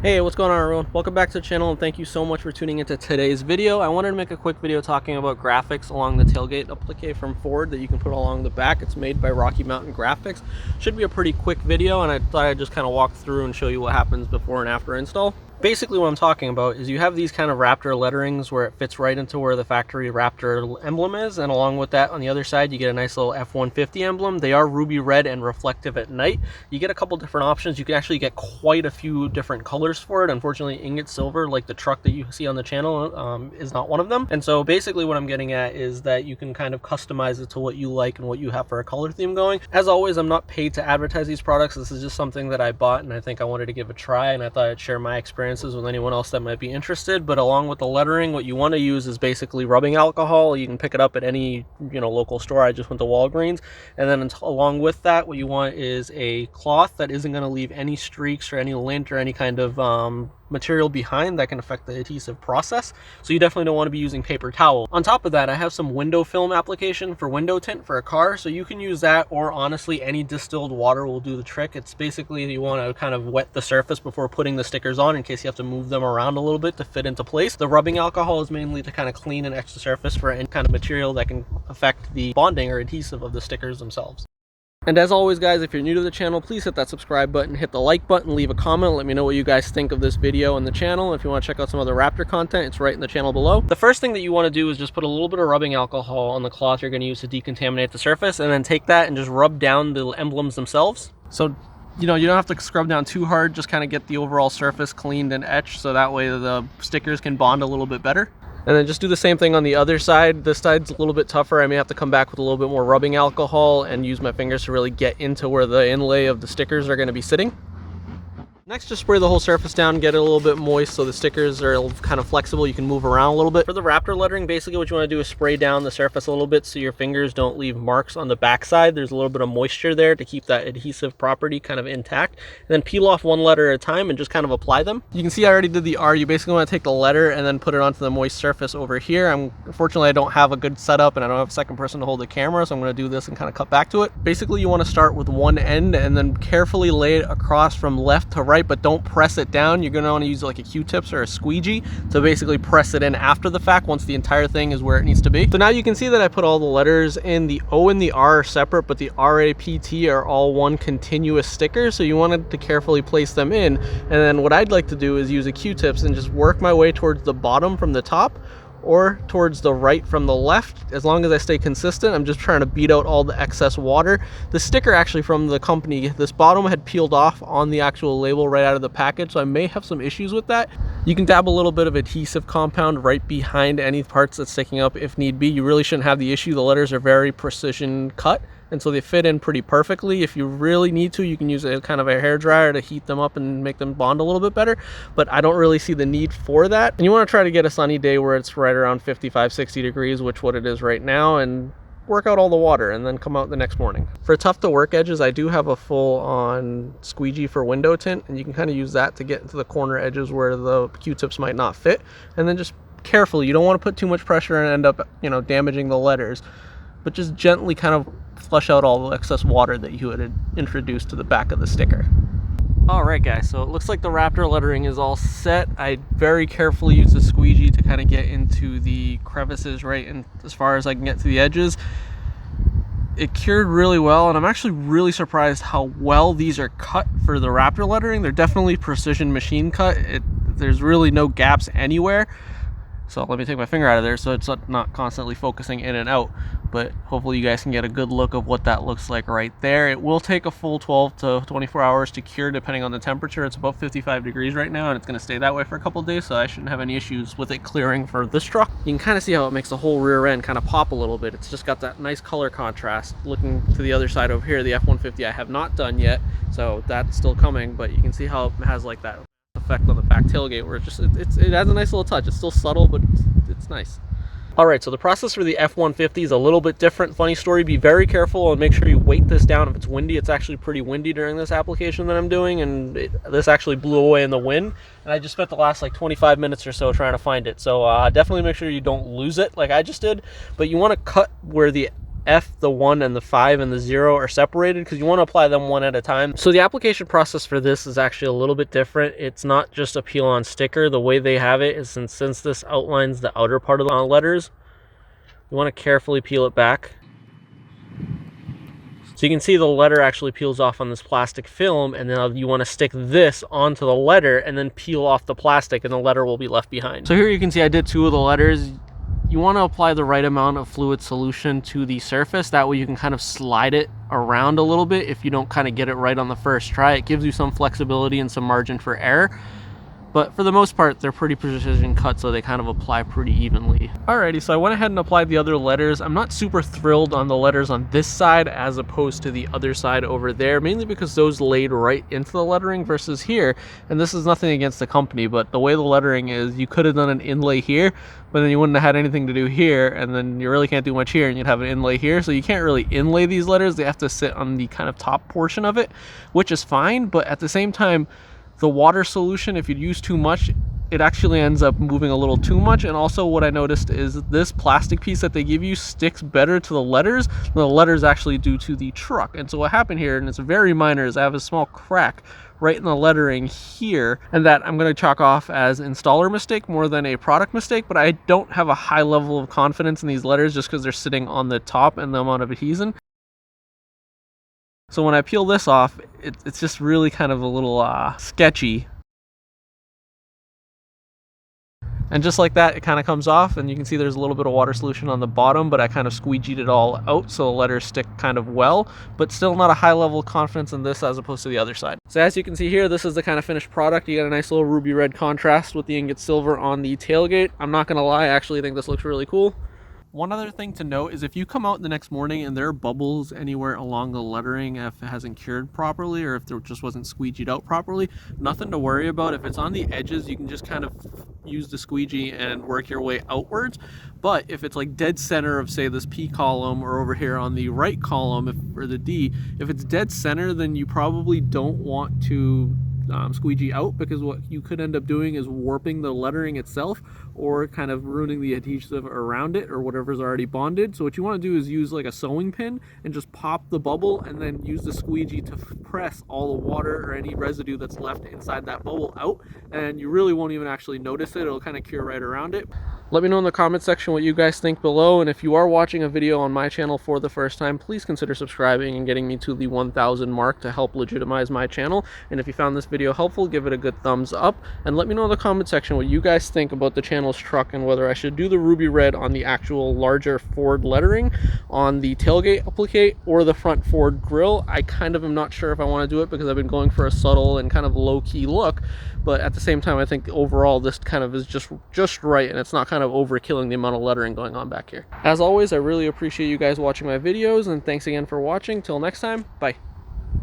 Hey, what's going on everyone? Welcome back to the channel and thank you so much for tuning into today's video. I wanted to make a quick video talking about graphics along the tailgate applique from Ford that you can put along the back. It's made by Rocky Mountain Graphics. Should be a pretty quick video, and I thought I'd just kind of walk through and show you what happens before and after install. Basically what I'm talking about is you have these kind of Raptor letterings where it fits right into where the factory Raptor emblem is, and along with that on the other side you get a nice little F-150 emblem. They are ruby red and reflective at night. You get a couple different options. You can actually get quite a few different colors for it. Unfortunately, ingot silver, like the truck that you see on the channel, is not one of them. And so basically what I'm getting at is that you can kind of customize it to what you like and what you have for a color theme going. As always, I'm not paid to advertise these products. This is just something that I bought and I think I wanted to give a try, and I thought I'd share my experiences with anyone else that might be interested. But along with the lettering, what you want to use is basically rubbing alcohol. You can pick it up at any local store. I just went to Walgreens. And then along with that, what you want is a cloth that isn't going to leave any streaks or any lint or any kind of material behind that can affect the adhesive process. So you definitely don't want to be using paper towel. On top of that, I have some window film application for window tint for a car, so you can use that, or honestly any distilled water will do the trick. It's basically, you want to kind of wet the surface before putting the stickers on in case you have to move them around a little bit to fit into place. The rubbing alcohol is mainly to kind of clean and etch the surface for any kind of material that can affect the bonding or adhesive of the stickers themselves. And as always, guys, if you're new to the channel, please hit that subscribe button, hit the like button, leave a comment, let me know what you guys think of this video and the channel. If you want to check out some other Raptor content, it's right in the channel below. The first thing that you want to do is just put a little bit of rubbing alcohol on the cloth you're going to use to decontaminate the surface, and then take that and just rub down the emblems themselves. So you don't have to scrub down too hard, just kind of get the overall surface cleaned and etched so that way the stickers can bond a little bit better. And then just do the same thing on the other side. This side's a little bit tougher. I may have to come back with a little bit more rubbing alcohol and use my fingers to really get into where the inlay of the stickers are going to be sitting. Next, just spray the whole surface down, get it a little bit moist so the stickers are kind of flexible. You can move around a little bit. For the Raptor lettering, basically what you want to do is spray down the surface a little bit so your fingers don't leave marks on the back side. There's a little bit of moisture there to keep that adhesive property kind of intact. And then peel off one letter at a time and just kind of apply them. You can see I already did the R. You basically want to take the letter and then put it onto the moist surface over here. Unfortunately, I don't have a good setup and I don't have a second person to hold the camera, so I'm going to do this and kind of cut back to it. Basically, you want to start with one end and then carefully lay it across from left to right, but don't press it down. You're going to want to use like a Q-tips or a squeegee to basically press it in after the fact once the entire thing is where it needs to be. So now you can see that I put all the letters in. The O and the R are separate, but the RAPT are all one continuous sticker, so you wanted to carefully place them in. And then what I'd like to do is use a Q-tips and just work my way towards the bottom from the top or towards the right from the left. As long as I stay consistent, I'm just trying to beat out all the excess water. The sticker actually from the company, this bottom had peeled off on the actual label right out of the package, so I may have some issues with that. You can dab a little bit of adhesive compound right behind any parts that's sticking up if need be. You really shouldn't have the issue. The letters are very precision cut, and so they fit in pretty perfectly. If you really need to, you can use a kind of a hair dryer to heat them up and make them bond a little bit better, but I don't really see the need for that. And you want to try to get a sunny day where it's right around 55-60 degrees, which what it is right now, and work out all the water and then come out the next morning. For tough to work edges, I do have a full on squeegee for window tint, and you can kind of use that to get into the corner edges where the Q-tips might not fit. And then just carefully, you don't want to put too much pressure and end up damaging the letters, but just gently kind of flush out all the excess water that you had introduced to the back of the sticker. Alright guys, so it looks like the Raptor lettering is all set. I very carefully used the squeegee to kind of get into the crevices right and as far as I can get to the edges. It cured really well, and I'm actually really surprised how well these are cut for the Raptor lettering. They're definitely precision machine cut. There's really no gaps anywhere. So let me take my finger out of there so it's not constantly focusing in and out, but hopefully you guys can get a good look of what that looks like right there. It will take a full 12 to 24 hours to cure depending on the temperature. It's about 55 degrees right now, and it's going to stay that way for a couple of days, so I shouldn't have any issues with it clearing for this truck. You can kind of see how it makes the whole rear end kind of pop a little bit. It's just got that nice color contrast. Looking to the other side over here, the F-150 I have not done yet, so that's still coming, but you can see how it has like that effect on the back tailgate where it has a nice little touch. It's still subtle, but it's nice. Alright, so the process for the F-150 is a little bit different. Funny story, be very careful and make sure you weight this down if it's windy. It's actually pretty windy during this application that I'm doing, and this actually blew away in the wind, and I just spent the last like 25 minutes or so trying to find it. So definitely make sure you don't lose it like I just did, but you want to cut where the F, the 1, and the 5 and the 0 are separated because you want to apply them one at a time. So the application process for this is actually a little bit different. It's not just a peel on sticker. The way they have it is since this outlines the outer part of the letters, you want to carefully peel it back. So you can see the letter actually peels off on this plastic film, and then you want to stick this onto the letter and then peel off the plastic, and the letter will be left behind. So here you can see I did 2 of the letters. You want to apply the right amount of fluid solution to the surface. That way you can kind of slide it around a little bit if you don't kind of get it right on the first try. It gives you some flexibility and some margin for error. But for the most part, they're pretty precision cut, so they kind of apply pretty evenly. Alrighty, so I went ahead and applied the other letters. I'm not super thrilled on the letters on this side as opposed to the other side over there, mainly because those laid right into the lettering versus here. And this is nothing against the company, but the way the lettering is, you could have done an inlay here, but then you wouldn't have had anything to do here, and then you really can't do much here, and you'd have an inlay here. So you can't really inlay these letters. They have to sit on the kind of top portion of it, which is fine, but at the same time, the water solution, if you use too much, it actually ends up moving a little too much. And also what I noticed is this plastic piece that they give you sticks better to the letters than the letters actually do to the truck. And so what happened here, and it's very minor, is I have a small crack right in the lettering here, and that I'm going to chalk off as installer mistake more than a product mistake. But I don't have a high level of confidence in these letters just because they're sitting on the top and the amount of adhesion. So when I peel this off, it's just really kind of a little sketchy. And just like that, it kind of comes off, and you can see there's a little bit of water solution on the bottom, but I kind of squeegeed it all out so the letters stick kind of well, but still not a high level of confidence in this as opposed to the other side. So as you can see here, this is the kind of finished product. You got a nice little ruby red contrast with the ingot silver on the tailgate. I'm not gonna lie, I actually think this looks really cool. One other thing to note is if you come out the next morning and there are bubbles anywhere along the lettering, if it hasn't cured properly or if there just wasn't squeegeed out properly, nothing to worry about. If it's on the edges, you can just kind of use the squeegee and work your way outwards. But if it's like dead center of, say, this P column, or over here on the right column for the D, if it's dead center, then you probably don't want to squeegee out, because what you could end up doing is warping the lettering itself or kind of ruining the adhesive around it or whatever's already bonded. So what you want to do is use like a sewing pin and just pop the bubble and then use the squeegee to press all the water or any residue that's left inside that bubble out, and you really won't even actually notice it. It'll kind of cure right around it. Let me know in the comment section what you guys think below, and if you are watching a video on my channel for the first time, please consider subscribing and getting me to the 1,000 mark to help legitimize my channel. And if you found this video helpful, give it a good thumbs up, and let me know in the comment section what you guys think about the channel's truck and whether I should do the ruby red on the actual larger Ford lettering on the tailgate applique or the front Ford grille. I kind of am not sure if I want to do it because I've been going for a subtle and kind of low-key look, but at the same time I think overall this kind of is just right, and it's not kind of overkilling the amount of lettering going on back here. As always, I really appreciate you guys watching my videos, and thanks again for watching. Till next time, bye.